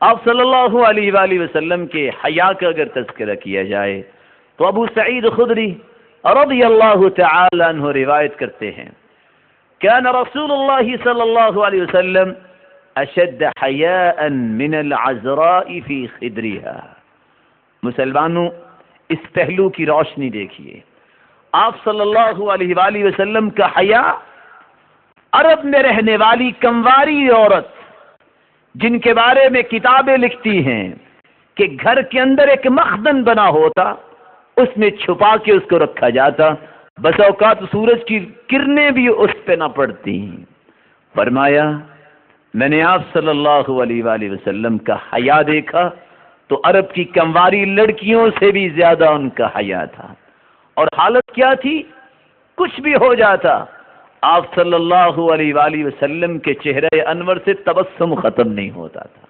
آپ صلی اللہ علیہ وآلہ وسلم کے حیا کا اگر تذکرہ کیا جائے تو ابو سعید خدری رضی اللہ تعالی عنہ روایت کرتے ہیں كان رسول اللہ صلی اللہ علیہ وسلم اشد حیاء من العذراء فی خدرها. مسلمانوں اس پہلو کی روشنی دیکھیے. آپ صلی اللہ علیہ وآلہ وسلم کا حیا عرب میں رہنے والی کمواری عورت جن کے بارے میں کتابیں لکھتی ہیں کہ گھر کے اندر ایک مخزن بنا ہوتا، اس میں چھپا کے اس کو رکھا جاتا، بس اوقات سورج کی کرنیں بھی اس پہ نہ پڑتی. فرمایا میں نے آپ صلی اللہ علیہ وآلہ وسلم کا حیا دیکھا تو عرب کی کمواری لڑکیوں سے بھی زیادہ ان کا حیا تھا. اور حالت کیا تھی؟ کچھ بھی ہو جاتا، آپ صلی اللہ علیہ وآلہ وسلم کے چہرے انور سے تبسم ختم نہیں ہوتا تھا.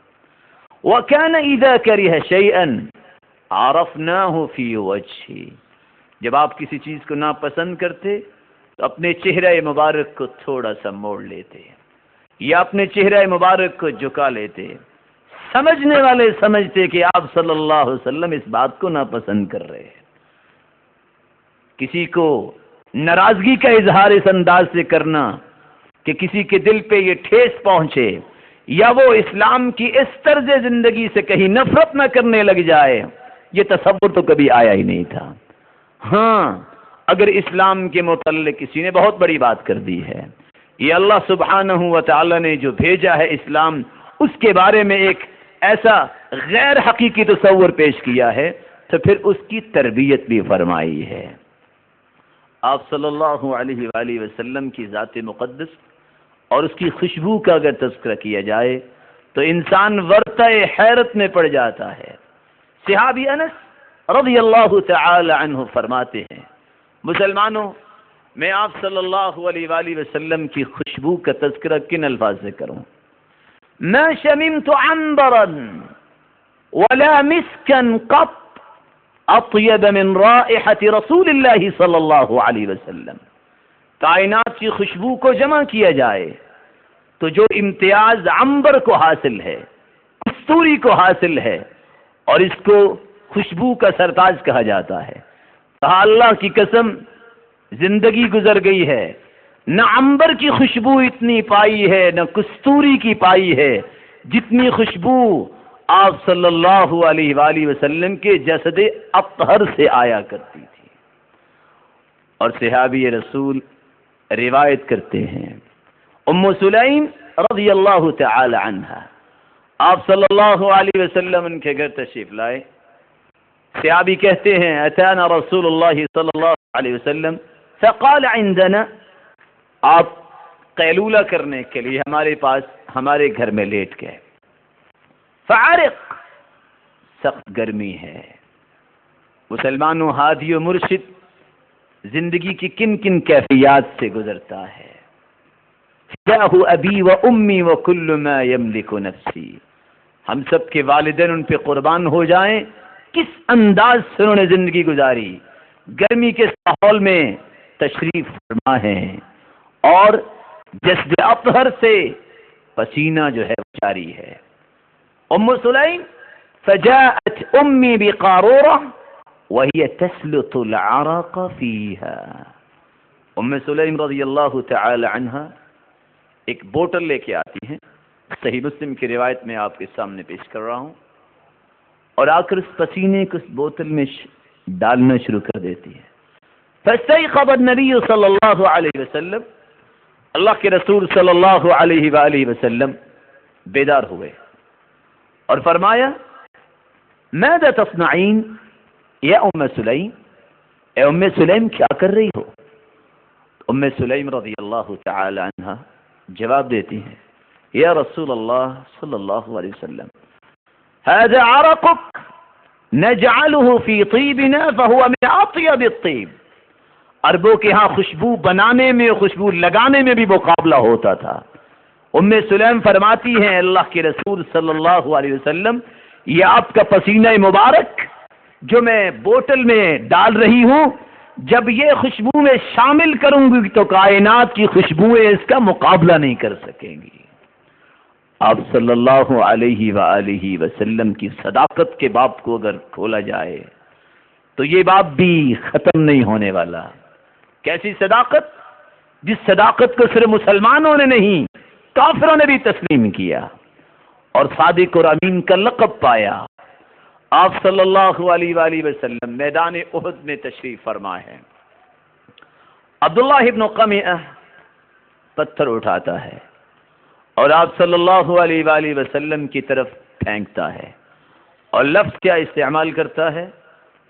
وَكَانَ إِذَا كَرِهَ شَيْئًا عَرَفْنَاهُ فِي وَجْهِهِ. جب آپ کسی چیز کو ناپسند کرتے تو اپنے چہرہ مبارک کو تھوڑا سا موڑ لیتے یا اپنے چہرہ مبارک کو جھکا لیتے. سمجھنے والے سمجھتے کہ آپ صلی اللہ علیہ وسلم اس بات کو ناپسند کر رہے ہیں. کسی کو ناراضگی کا اظہار اس انداز سے کرنا کہ کسی کے دل پہ یہ ٹھیس پہنچے یا وہ اسلام کی اس طرز زندگی سے کہیں نفرت نہ کرنے لگ جائے، یہ تصور تو کبھی آیا ہی نہیں تھا. ہاں اگر اسلام کے متعلق کسی نے بہت بڑی بات کر دی ہے، یہ اللہ سبحانہ و تعالی نے جو بھیجا ہے اسلام، اس کے بارے میں ایک ایسا غیر حقیقی تصور پیش کیا ہے تو پھر اس کی تربیت بھی فرمائی ہے. آپ صلی اللہ علیہ وآلہ وسلم کی ذات مقدس اور اس کی خوشبو کا اگر تذکرہ کیا جائے تو انسان ورطہ حیرت میں پڑ جاتا ہے. صحابی انس رضی اللہ تعالی عنہ فرماتے ہیں مسلمانوں میں آپ صلی اللہ علیہ وآلہ وسلم کی خوشبو کا تذکرہ کن الفاظ سے کروں؟ ما شممت عنبرا ولا مسكا قط اطیب من رائحة رسول اللہ صلی اللہ علیہ وسلم. کائنات کی خوشبو کو جمع کیا جائے تو جو امتیاز عنبر کو حاصل ہے، کستوری کو حاصل ہے، اور اس کو خوشبو کا سرتاج کہا جاتا ہے. کہا اللہ کی قسم زندگی گزر گئی ہے، نہ عنبر کی خوشبو اتنی پائی ہے نہ کستوری کی پائی ہے جتنی خوشبو آپ صلی اللہ علیہ وآلہ وسلم کے جسد اطہر سے آیا کرتی تھی. اور صحابی رسول روایت کرتے ہیں ام سلیم رضی اللہ تعالی عنہ، آپ صلی اللہ علیہ وسلم ان کے گھر تشریف لائے. صحابی کہتے ہیں اتانا رسول اللہ صلی اللہ علیہ وسلم فقال عندنا، آپ قیلولہ کرنے کے لیے ہمارے پاس ہمارے گھر میں لیٹ گئے. فعرق، سخت گرمی ہے. مسلمانوں ہادی و مرشد زندگی کی کن کن کیفیات سے گزرتا ہے. فداہ ابی و امی و کل ما یملک نفسی. ہم سب کے والدین ان پہ قربان ہو جائیں، کس انداز سے انہوں نے زندگی گزاری. گرمی کے ماحول میں تشریف فرما ہے اور جسد اطہر سے پسینہ جو ہے جاری ہے. ام سلیم فجاءت امی بقارورہ وهي تسلط العرق فيها. ام سلیم رضی اللہ تعالی عنہ ایک بوتل لے کے آتی ہیں، صحیح مسلم کی روایت میں آپ کے سامنے پیش کر رہا ہوں، اور آ کر اس پسینے کو اس بوتل میں ڈالنا شروع کر دیتی ہے. فاستيقظ النبي صلی اللہ علیہ وسلم، اللہ کے رسول صلی اللہ علیہ وآلہ وسلم بیدار ہوئے اور فرمایا ماذا تصنعین یا ام سلیم، اے ام سلیم کیا کر رہی ہو؟ ام سلیم رضی اللہ تعالی عنہ جواب دیتی ہیں یا رسول اللہ صلی اللہ علیہ وسلم هذا عرقك نجعله في طيبنا فهو من اطيب الطيب. عربوں کے ہاں خوشبو بنانے میں، خوشبو لگانے میں بھی مقابلہ ہوتا تھا. ام سلیم فرماتی ہیں اللہ کے رسول صلی اللہ علیہ وسلم یہ آپ کا پسینہ مبارک جو میں بوتل میں ڈال رہی ہوں، جب یہ خوشبو میں شامل کروں گی تو کائنات کی خوشبوئیں اس کا مقابلہ نہیں کر سکیں گی. آپ صلی اللہ علیہ وآلہ وسلم کی صداقت کے باب کو اگر کھولا جائے تو یہ باب بھی ختم نہیں ہونے والا. کیسی صداقت؟ جس صداقت کو صرف مسلمانوں نے نہیں کافروں نے بھی تسلیم کیا اور صادق اور امین کا لقب پایا. آپ صلی اللہ علیہ وآلہ وسلم میدان احد میں تشریف فرما ہے. عبداللہ ابن قمیعہ پتھر اٹھاتا ہے اور آپ صلی اللہ علیہ وآلہ وسلم کی طرف پھینکتا ہے اور لفظ کیا استعمال کرتا ہے؟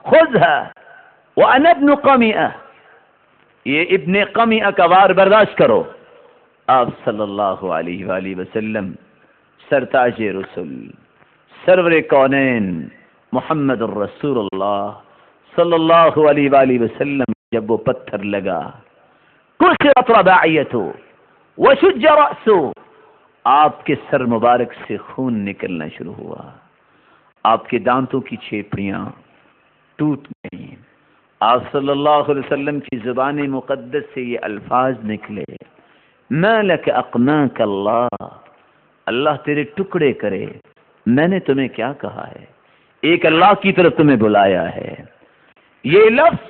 خذها وانا ابن قمیعہ. یہ ابن قمیعہ کا وار برداشت کرو. آپ صلی اللہ علیہ وآلہ وسلم سرتاج رسول سرور کونین محمد الرسول اللہ صلی اللہ علیہ وآلہ وسلم جب وہ پتھر لگا کسرت رباعیتہ وشج رأسہ، آپ کے سر مبارک سے خون نکلنا شروع ہوا، آپ کے دانتوں کی چھیپڑیاں ٹوٹ گئیں. آپ صلی اللہ علیہ وسلم کی زبان مقدس سے یہ الفاظ نکلے، ما لک اقناک اللہ، اللہ تیرے ٹکڑے کرے، میں نے تمہیں کیا کہا ہے، ایک اللہ کی طرف تمہیں بلایا ہے. یہ لفظ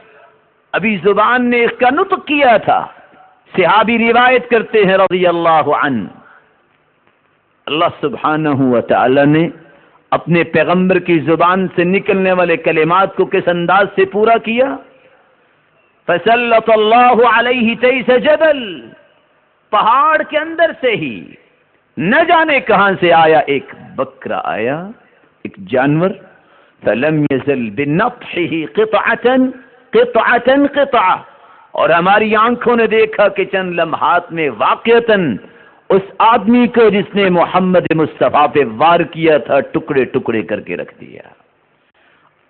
ابھی زبان نے اس کا نطق کیا تھا. صحابی روایت کرتے ہیں رضی اللہ عنہ، اللہ سبحانہ و تعالی نے اپنے پیغمبر کی زبان سے نکلنے والے کلمات کو کس انداز سے پورا کیا؟ فَسَلَّطَ اللَّهُ عَلَيْهِ تَيْسَ جَبَلْ، پہاڑ کے اندر سے ہی نہ جانے کہاں سے آیا ایک بکرا آیا، ایک جانور. فَلَمْ يَزَلْ بِنَطْحِهِ قِطْعَةً قِطْعَةً، اور ہماری آنکھوں نے دیکھا کہ چند لمحات میں واقعتاً اس آدمی کو جس نے محمد مصطفیٰ پہ وار کیا تھا ٹکڑے ٹکڑے کر کے رکھ دیا.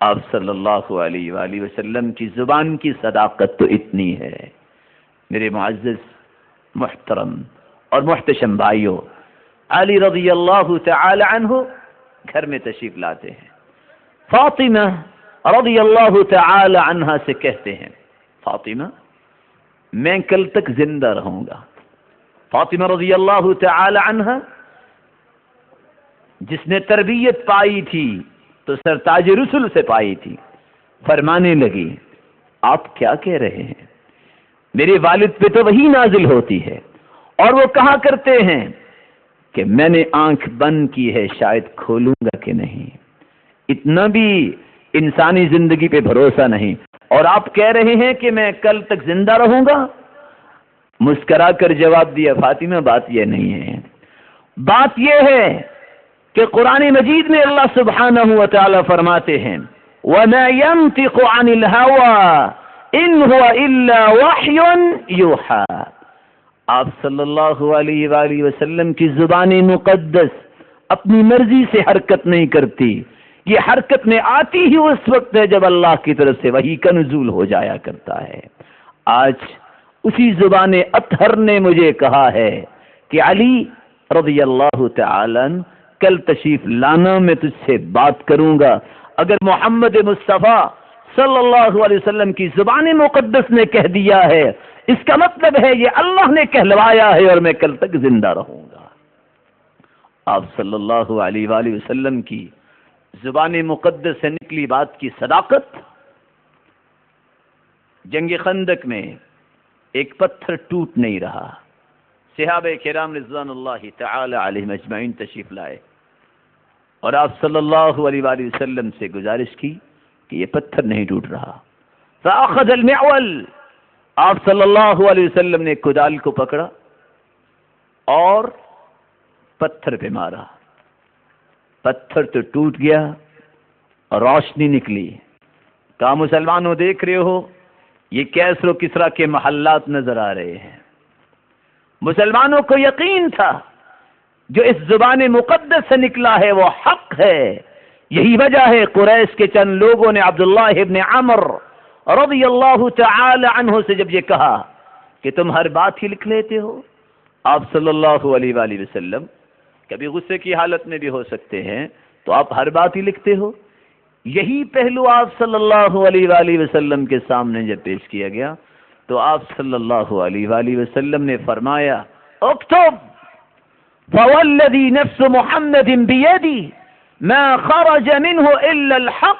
آپ صلی اللہ علیہ وآلہ وسلم کی زبان کی صداقت تو اتنی ہے. میرے معزز محترم اور محتشم بھائیوں، علی رضی اللہ تعالی عنہ گھر میں تشریف لاتے ہیں. فاطمہ رضی اللہ تعالی عنہ سے کہتے ہیں، فاطمہ میں کل تک زندہ رہوں گا. فاطمہ رضی اللہ تعالی عنہ جس نے تربیت پائی تھی تو سرتاج رسول سے پائی تھی، فرمانے لگی آپ کیا کہہ رہے ہیں، میرے والد پہ تو وہی نازل ہوتی ہے اور وہ کہا کرتے ہیں کہ میں نے آنکھ بند کی ہے شاید کھولوں گا کہ نہیں. اتنا بھی انسانی زندگی پہ بھروسہ نہیں اور آپ کہہ رہے ہیں کہ میں کل تک زندہ رہوں گا. مسکرا کر جواب دیا، فاطمہ بات یہ نہیں ہے، بات یہ ہے کہ قرآن مجید میں اللہ سبحانہ و تعالی فرماتے ہیں وَمَا يَنْطِقُ عَنِ الْهَوَىٰ إِنْ هُوَ إِلَّا وَحْيٌ يُوحَىٰ. آپ صلی اللہ علیہ وآلہ وسلم کی زبان مقدس اپنی مرضی سے حرکت نہیں کرتی. یہ حرکت میں آتی ہی اس وقت ہے جب اللہ کی طرف سے وحی کا نزول ہو جایا کرتا ہے. آج اسی زبان اطہر نے مجھے کہا ہے کہ علی رضی اللہ تعالی عنہ کل تشریف لانا، میں تجھ سے بات کروں گا. اگر محمد مصطفیٰ صلی اللہ علیہ وسلم کی زبان مقدس نے کہہ دیا ہے اس کا مطلب ہے یہ اللہ نے کہلوایا ہے اور میں کل تک زندہ رہوں گا. آپ صلی اللہ علیہ وآلہ وسلم کی زبان مقدس سے نکلی بات کی صداقت. جنگ خندق میں ایک پتھر ٹوٹ نہیں رہا. صحابہ کرام رضوان اللہ تعالی علیہم اجمعین تشریف لائے اور آپ صلی اللہ علیہ وآلہ وسلم سے گزارش کی کہ یہ پتھر نہیں ٹوٹ رہا. فأخذ المعول، آپ صلی اللہ علیہ وسلم نے کدال کو پکڑا اور پتھر پہ مارا. پتھر تو ٹوٹ گیا اور روشنی نکلی. کہا مسلمانوں دیکھ رہے ہو یہ کیسر و کسرا کے محلات نظر آ رہے ہیں. مسلمانوں کو یقین تھا جو اس زبان مقدس سے نکلا ہے وہ حق ہے. یہی وجہ ہے قریش کے چند لوگوں نے عبداللہ ابن عمر رضی اللہ تعالی عنہ سے جب یہ کہا کہ تم ہر بات ہی لکھ لیتے ہو. آپ صلی اللہ علیہ وآلہ وسلم کبھی غصے کی حالت میں بھی ہو سکتے ہیں تو آپ ہر بات ہی لکھتے ہو. یہی پہلو آپ صلی اللہ علیہ وآلہ وسلم کے سامنے جب پیش کیا گیا تو آپ صلی اللہ علیہ وآلہ وسلم نے فرمایا اکتب فوالذی نفس محمد بیدی ما خرج منه الا الحق